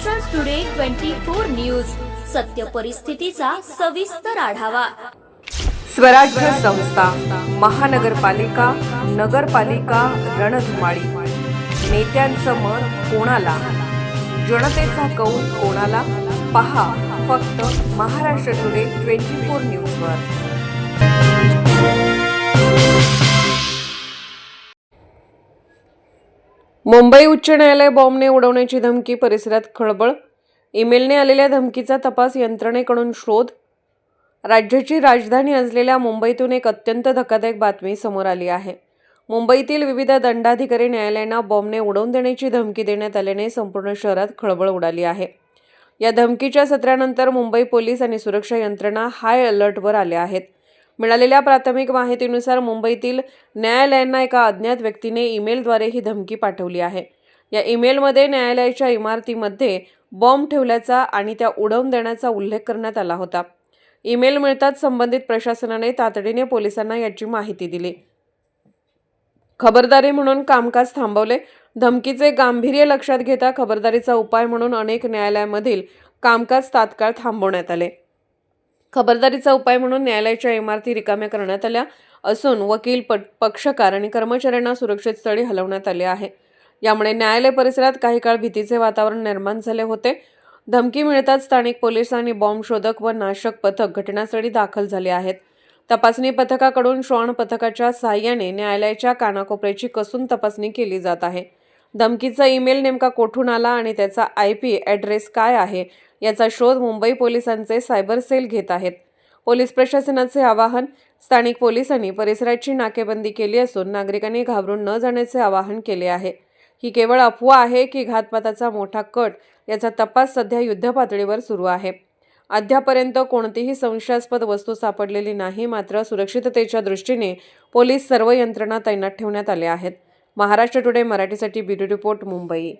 Maharashtra today 24 news, सत्य परिस्थितीचा सविस्तर आढावा। स्वराज्य संस्था, महानगरपालिका, नगरपालिका रणधुमाळी। नेत्यांचं मत कोणाला, जनतेचा कौल कोणाला? पहा फक्त महाराष्ट्र टुडे 24 न्यूजवर। मुंबई उच्च न्यायालय बॉम्बने उडवण्याची धमकी, परिसरात खळबळ। ईमेलने आलेल्या धमकीचा तपास यंत्रणेकडून शोध। राज्याची राजधानी असलेल्या मुंबईतून एक अत्यंत धक्कादायक बातमी समोर आली आहे। मुंबईतील विविध दंडाधिकारी न्यायालयांना बॉम्बने उडवून देण्याची धमकी देण्यात आल्याने संपूर्ण शहरात खळबळ उडाली आहे। या धमकीच्या सत्रानंतर मुंबई पोलीस आणि सुरक्षा यंत्रणा हाय अलर्टवर आल्या आहेत। मिळालेल्या प्राथमिक माहितीनुसार मुंबईतील न्यायालयांना एका अज्ञात व्यक्तीने ईमेलद्वारे ही धमकी पाठवली आहे। या ईमेलमध्ये न्यायालयाच्या इमारतीमध्ये बॉम्ब ठेवल्याचा आणि त्या उडवून देण्याचा उल्लेख करण्यात आला होता। ईमेल मिळताच संबंधित प्रशासनाने तातडीने पोलिसांना याची माहिती दिली। खबरदारी म्हणून कामकाज थांबवले। धमकीचे गांभीर्य लक्षात घेता खबरदारीचा उपाय म्हणून अनेक न्यायालयांमधील कामकाज तात्काळ थांबवण्यात आले। खबरदारीचा उपाय म्हणून न्यायालयाच्या इमारती रिकाम्या करण्यात आल्या असून वकील, पक्षकार आणि कर्मचाऱ्यांना सुरक्षित स्थळी हलवण्यात आले आहे। यामुळे न्यायालय परिसरात काही काळ भीतीचे वातावरण निर्माण झाले होते। धमकी मिळताच स्थानिक पोलीस आणि बॉम्ब शोधक व नाशक पथक घटनास्थळी दाखल झाले आहेत। तपासणी पथकाकडून श्वान पथकाच्या सहाय्याने न्यायालयाच्या कानाकोपऱ्याची कसून तपासणी केली जात आहे। धमकीचा ईमेल नेमका कोठून आला आणि त्याचा IP ॲड्रेस काय आहे याचा शोध मुंबई पोलिसांचे सायबर सेल घेत आहेत। पोलीस प्रशासनाचे आवाहन, स्थानिक पोलिसांनी परिसराची नाकेबंदी केली असून नागरिकांनी घाबरून न जाण्याचे आवाहन केले आहे। ही केवळ अफवा आहे की घातपाताचा मोठा कट याचा तपास सध्या युद्धपातळीवर सुरू आहे। अद्यापर्यंत कोणतीही संशयास्पद वस्तू सापडलेली नाही, मात्र सुरक्षिततेच्या दृष्टीने पोलीस सर्व यंत्रणा तैनात ठेवण्यात आल्या आहेत। महाराष्ट्र टुडे मराठीसाठी ब्युरो रिपोर्ट, मुंबई।